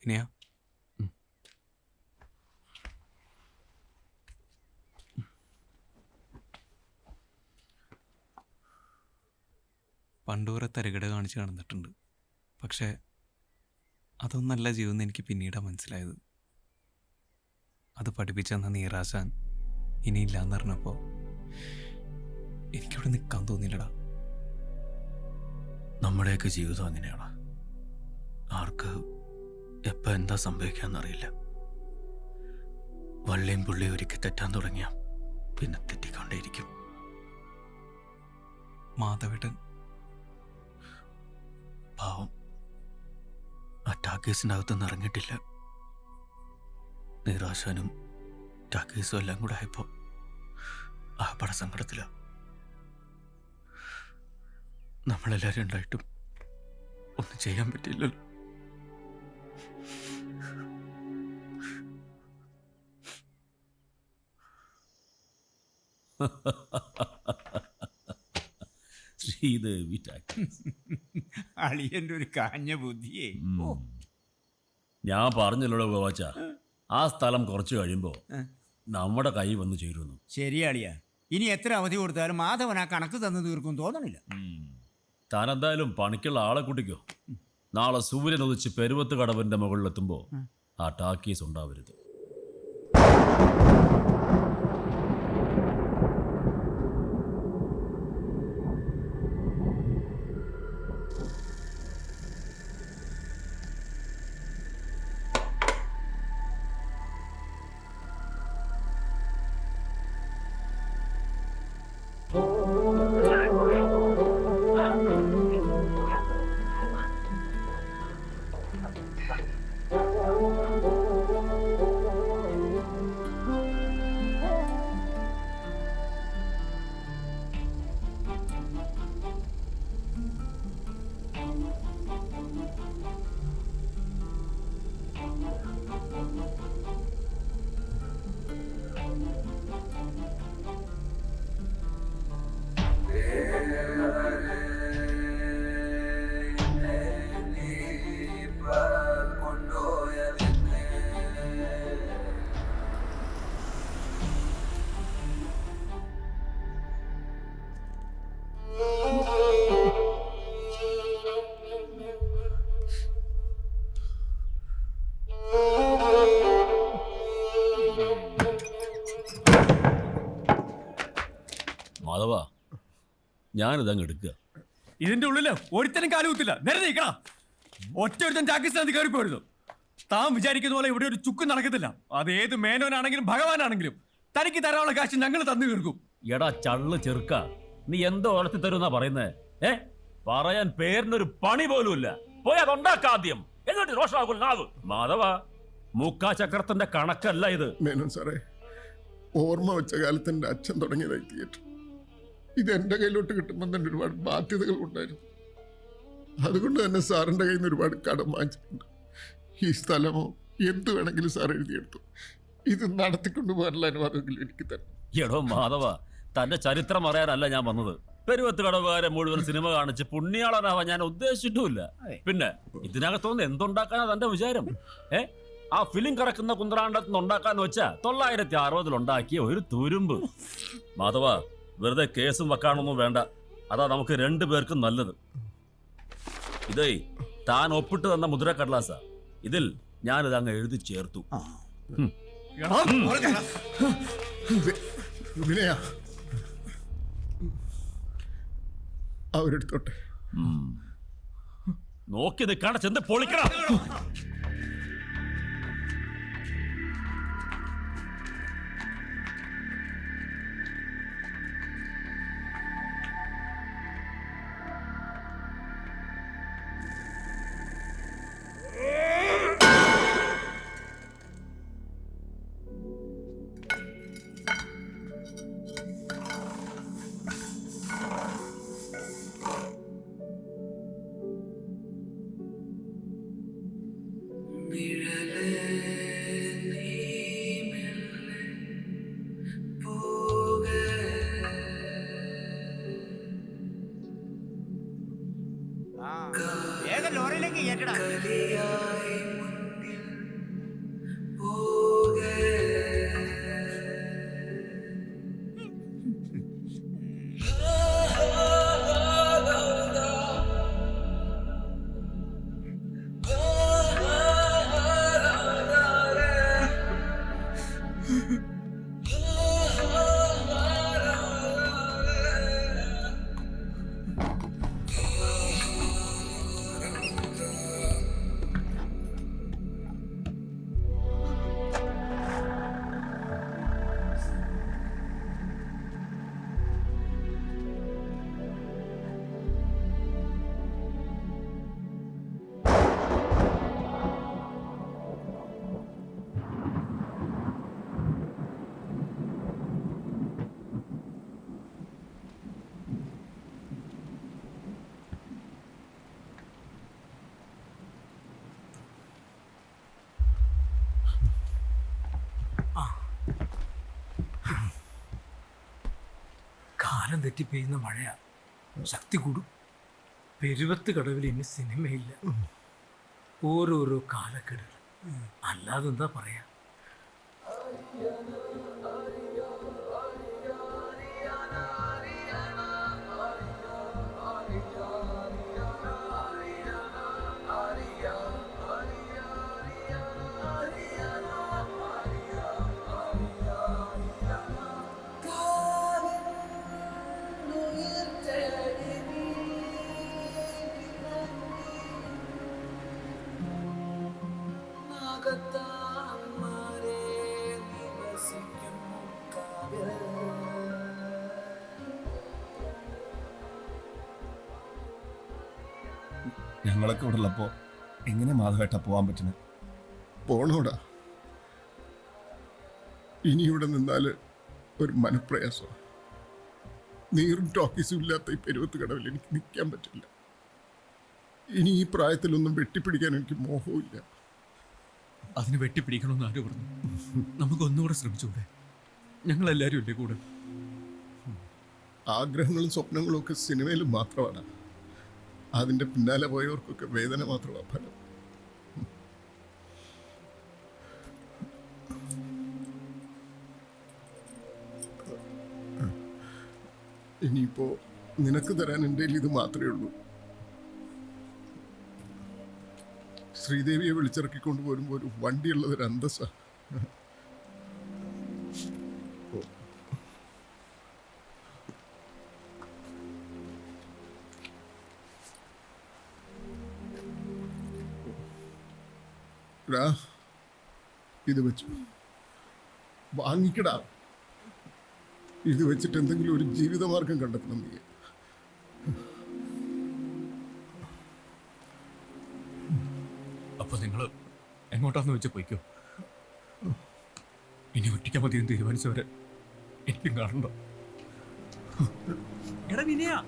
ഇനിയാ പണ്ട് കുറെ തരികിട കാണിച്ച് നടന്നിട്ടുണ്ട്. പക്ഷേ അതൊന്നല്ല ജീവിതം എനിക്ക് പിന്നീടാണ് മനസ്സിലായത്. അത് പഠിപ്പിച്ചെന്ന നീറാശാൻ ഇനിയില്ലാന്ന് പറഞ്ഞപ്പോൾ എനിക്കവിടെ നിൽക്കാൻ തോന്നിയില്ലടാ. നമ്മുടെയൊക്കെ ജീവിതം അങ്ങനെയാണ്. ആർക്ക് എപ്പോൾ എന്താ സംഭവിക്കാന്നറിയില്ല. വള്ളിയും പുള്ളിയും ഒരിക്കൽ തെറ്റാൻ തുടങ്ങിയ പിന്നെ തെറ്റിക്കൊണ്ടേയിരിക്കും. മാധവേട്ടൻ പാവം ആ ടാക്കേസിൻ്റെ അകത്തുനിന്ന് ഇറങ്ങിയിട്ടില്ല. നിരാശാനും ടാക്കേസും എല്ലാം കൂടെ ആയപ്പോൾ ആ പട സങ്കടത്തില. നമ്മളെല്ലാവരും ഉണ്ടായിട്ടും ഒന്നും ചെയ്യാൻ പറ്റില്ലല്ലോ. ശ്രീദേവി അളിയന്റെ ഒരു കാഞ്ഞ ബുദ്ധിയേ. ഞാൻ പറഞ്ഞല്ലോ ഗോവാച്ച, ആ സ്ഥലം കുറച്ച് കഴിയുമ്പോൾ നമ്മുടെ കൈ വന്ന് ചേരുന്നു. ശരിയാളിയാ, ഇനി എത്ര അവധി കൊടുത്താലും മാധവൻ ആ കണക്ക് തന്നു തീർക്കും തോന്നണില്ല. താനെന്തായാലും പണിക്കുള്ള ആളെ കൂട്ടിക്കോ. നാളെ സൂര്യൻ ഉദിച്ച് പെരുവത്ത് കടവിന്റെ മുകളിലെത്തുമ്പോൾ ആ ടാക്കീസ് ഉണ്ടാവരുത്. മാധവ, ഞാനിതങ്ങ് എടുക്കുക. ഇതിന്റെ ഉള്ളില് ഒരുത്തനും കാലുകുത്തില്ല. നേരെ നീക്കണം. ഒറ്റ ഒരുത്തൻ ടാക്കീസിനകത്ത് കയറി പോരുന്നു. താൻ വിചാരിക്കുന്ന പോലെ ഇവിടെ ഒരു ചുക്കും നടക്കത്തില്ല. അത് ഏത് മേനോനാണെങ്കിലും ഭഗവാനാണെങ്കിലും തനിക്ക് തരാനുള്ള കാശ് ഞങ്ങൾ തന്നു തീർക്കും. എടാ ചള്ള് ചെറുക്ക, നീ എന്തോ വളർത്തി തരുന്നാ പറയുന്നേ? പറയാൻ പേരിനൊരു പണി പോലുമില്ല. പോയി അതുണ്ടാക്കാദ്യം, എന്നിട്ട് രോഷാകുൽ നാവ്. മാധവ, മുക്കാചക്രത്തിന്റെ കണക്കല്ല ഇത്. മേനോൻ സാറേ, ഓർമ്മ വെച്ച കാലത്ത് എൻ്റെ അച്ഛൻ തുടങ്ങിയതായി തിയേറ്റർ. ഇത് എൻ്റെ കയ്യിലോട്ട് കിട്ടുമ്പോൾ തന്നെ ഒരുപാട് ബാധ്യതകൾ ഉണ്ടായിരുന്നു. അതുകൊണ്ട് തന്നെ സാറിൻ്റെ കയ്യിൽ നിന്ന് ഒരുപാട് കടം വാങ്ങിച്ചിട്ടുണ്ട്. ഈ സ്ഥലമോ എന്ത് വേണമെങ്കിലും സാർ എഴുതിയെടുത്തു. ഇത് നടത്തിക്കൊണ്ടു പോകാനുള്ള അനുവാദമെങ്കിലും എനിക്ക് തരണം. എടോ മാധവ, തന്റെ ചരിത്രം അറിയാനല്ല ഞാൻ വന്നത്. പെരുവത്ത് കടവുകാരെ മുഴുവൻ സിനിമ കാണിച്ച് പുണ്യാളനാവാൻ ഞാൻ ഉദ്ദേശിച്ചിട്ടുമില്ല. പിന്നെ ഇതിനകത്തുനിന്ന് എന്തുണ്ടാക്കാനാ തന്റെ വിചാരം? ആ ഫിലിം കറക്കുന്ന കുന്ത്രാണ്ടത്ത് നിന്ന് ഉണ്ടാക്കാന്ന് വെച്ചാ 960 ഉണ്ടാക്കിയ ഒരു തുരുമ്പ്. മാധവ, വെറുതെ കേസും വെക്കാനൊന്നും വേണ്ട. അതാ നമുക്ക് 2 പേർക്കും നല്ലത്. ഇതേ താൻ ഒപ്പിട്ട് തന്ന മുദ്രക്കടലാസ. ഇതിൽ ഞാനിത് അങ്ങ് എഴുതി ചേർത്തു. അവരെടുത്തോട്ടെ. നോക്കി നിൽക്കാണ്ട് ചെന്ന് പൊളിക്കണം. ലോറിയിലേക്ക് ഏറ്റടാ. കാലം തെറ്റി പെയ്യുന്ന മഴയാ, ശക്തി കൂടും. പെരുവത്ത് കടവിൽ ഇനി സിനിമയില്ല. ഓരോരോ കാലക്കെടുകൾ, അല്ലാതെ എന്താ പറയാ. ഞങ്ങളൊക്കെ ഇവിടെ ഉള്ളപ്പോ എങ്ങനെ മാധവേട്ട പോവാൻ പറ്റുന്നത്? പോണോടാ. ഇനി ഇവിടെ നിന്നാല് ഒരു മനപ്രയാസമാണ്. നീറും ടോക്കീസും ഇല്ലാത്ത ഈ പെരുവത്ത് കടവിൽ എനിക്ക് നിൽക്കാൻ പറ്റില്ല. ഇനി ഈ പ്രായത്തിലൊന്നും വെട്ടിപ്പിടിക്കാൻ എനിക്ക് മോഹമില്ല. അതിന് വെട്ടിപ്പിടിക്കണമെന്ന് ആര് പറഞ്ഞു? നമുക്ക് ഒന്നുകൂടെ ശ്രമിച്ചൂടെ? ഞങ്ങളെല്ലാവരും ഇല്ലേ കൂടെ? ആഗ്രഹങ്ങളും സ്വപ്നങ്ങളും ഒക്കെ സിനിമയിലും മാത്രമാണ്. അതിൻ്റെ പിന്നാലെ പോയവർക്കൊക്കെ വേദന മാത്രമാണ് ഫലം. ഇനിയിപ്പോ നിനക്ക് തരാൻ എൻ്റെ കയ്യിൽ ഇത് മാത്രമേ ഉള്ളൂ. ശ്രീദേവിയെ വിളിച്ചിറക്കിക്കൊണ്ട് പോരുമ്പോൾ ഒരു വണ്ടിയുള്ളത് ഒരു അന്തസ്സാ. ഇത് വെച്ചു വാങ്ങിക്കടാ. ഇത് വെച്ചിട്ട് എന്തെങ്കിലും ഒരു ജീവിതമാർഗം കണ്ടെത്തണം നീ. അപ്പൊ നിങ്ങൾ എങ്ങോട്ടാന്ന് വെച്ച് പോയിക്കോ. ഇനി ഒറ്റയ്ക്ക് മതിയെന്ന് തീരുമാനിച്ചവരെ എനിക്കും കാണണ്ട. എടാ വിനയാ